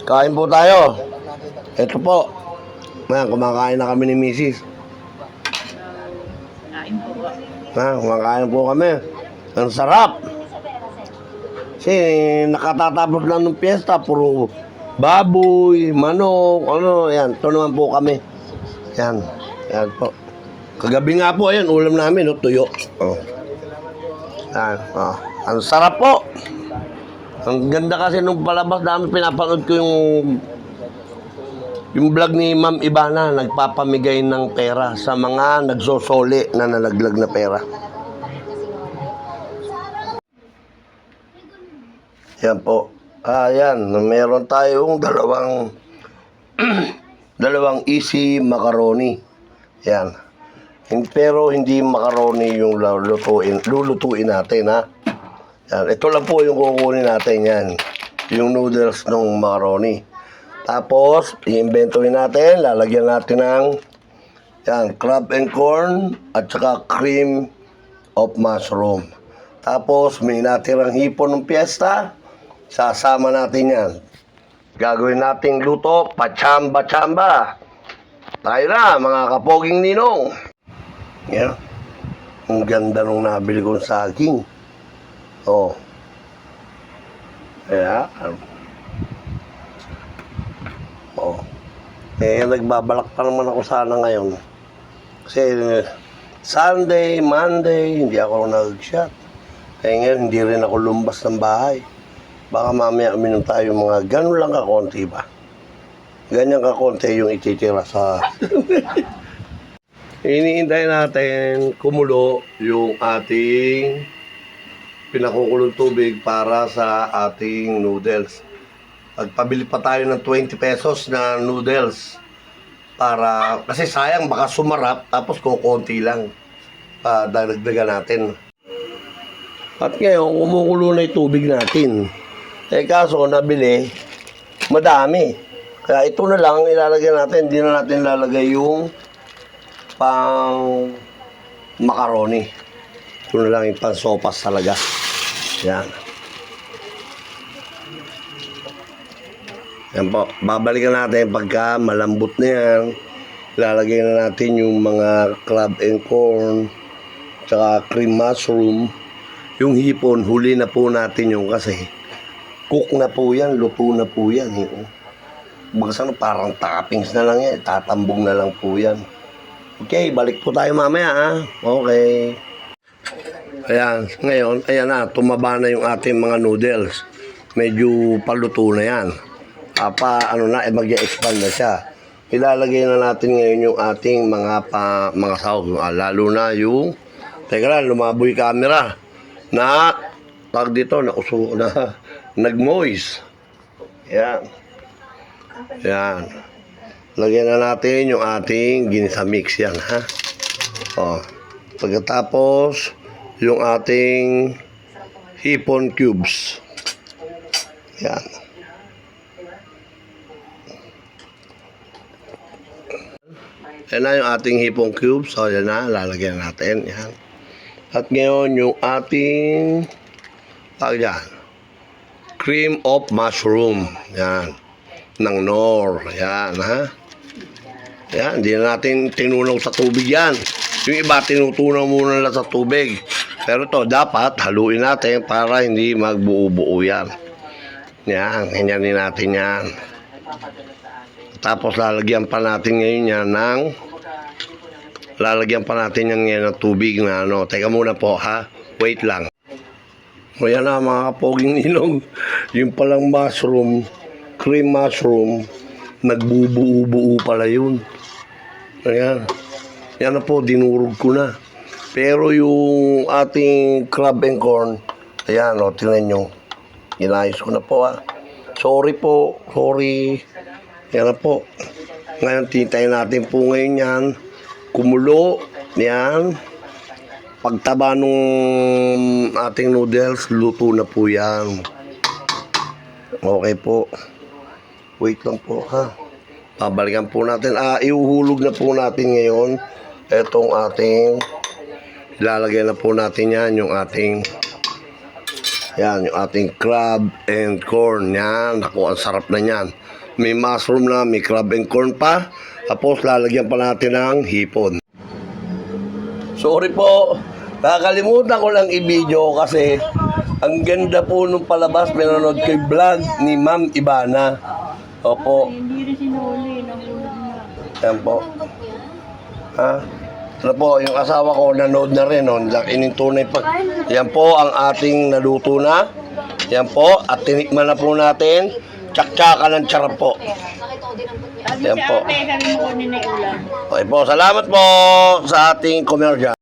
Kain po tayo. Ito po. Ayan, kumakain na kami ni Mrs. Kain po. Kumakain po kami. Ang sarap. Kasi nakatatapos lang ng piyesta. Puro baboy, manok, ano. Yan, ito naman po kami. Yan. Yan po. Kagabi nga po, ayan, ulam namin, no, tuyo. Oh. Yan, oh. Ang sarap po. Ang ganda kasi nung palabas namin, pinapanood ko yung vlog ni Ma'am Ivana, nagpapamigay ng pera sa mga nagsosoli na nalaglag na pera. Yan po. Yan, meron tayong dalawang easy macaroni. Yan. Pero hindi macaroni yung lulutuin natin, ha. Yan. Ito lang po yung kukunin natin, yan. Yung noodles ng macaroni. Tapos, i-inventory natin, lalagyan natin ng yan, crab and corn at saka cream of mushroom. Tapos, may natirang hipon ng piyesta, sasama natin yan. Gagawin nating luto, pachamba-chamba. Tayo na, mga kapoging ninong. Yan. Ang ganda nung nabili kong saging. Oh. Ayan. Oh. Nagbabalak pa naman ako sana ngayon. Kasi Sunday, Monday, hindi ako nag-shot. Ngayon, hindi rin ako lumbas ng bahay. Baka mamaya uminom tayo mga ganun lang kakonti ba? Ganyan kakonti yung ititira sa... Iniintay natin kumulo yung ating pinakukulong tubig para sa ating noodles. Pagpabili pa tayo ng 20 pesos na noodles para, kasi sayang baka sumarap tapos kukunti lang dadagdagan natin. At ngayon kumukulo na yung tubig natin. Kaso nabili madami, kaya ito na lang ilalagay natin. Hindi na natin lalagay yung pang macaroni. Ito na lang yung pang sopas talaga. Yan. Yan po. Babalikan natin pagka malambot na yan. Lalagay na natin yung mga crab and corn tsaka cream mushroom. Yung hipon, huli na po natin yung kasi cook na po yan, luto na po yan. Baga parang toppings na lang yan. Tatambong na lang po yan. Okay, balik po tayo mamaya, ha? Okay. Ayan, ngayon, ayan na, tumaba na yung ating mga noodles. Medyo paluto na yan. Mag-expand na siya. Ilalagay na natin ngayon yung ating mga sahog. Lalo na yung, teka lang, lumaboy camera. Tag dito, nag-moist. Ayan. Ayan. Lagyan na natin yung ating ginisa mix yan, ha? O. Pagkatapos, yung ating hipon cubes. Yan. Yan na yung ating hipon cubes. So, yan na. Lalagyan natin. Yan. At ngayon, yung ating cream of mushroom. Yan. Ng Knorr. Yan, ha? Yan, hindi na natin tinunaw sa tubig yan. Yung iba, tinutunaw muna lang sa tubig. Pero ito, dapat haluin natin para hindi magbuo-buo yan. Yan, ganyanin natin yan. Tapos lalagyan pa natin ngayon yan ng tubig na ano. Teka muna po, ha? Wait lang. O yan na, mga kapoging nilong. Yung palang mushroom, cream mushroom, nagbubuo-buo pala yun. Ayan. Yan na po, dinurog ko na. Pero yung ating crab and corn, ayan, o, tingnan nyo. Inayos ko na po, ha. Sorry po, sorry. Yan na po. Ngayon, tintayin natin po ngayon yan. Kumulo, yan. Pagtaba nung ating noodles, luto na po yan. Okay po. Wait lang po, ha. Babalikan po natin. Iuhulog na po natin ngayon etong ating ilalagay na po natin yan, yung ating Yan, yung ating crab and corn. Yan, naku, ang sarap na yan. May mushroom na, may crab and corn pa. Tapos lalagyan pa natin ng hipon. Sorry po, nakakalimutan ko lang i-video kasi ang ganda po nung palabas. Pinanood ko yung vlog ni Ma'am Ibana. Opo. Hindi rin sinuli. Nahulog na. Yan po. Ha? Ano po, yung asawa ko nanood na rin. No? Ining tunay pa. Yan po ang ating naluto na. Yan po. At tinikman na po natin. Tsak-tsaka ng charap po. Sabi Yan si po. ate, sabi mo kunin na yung ulam. Okay po, salamat po sa ating komersyal.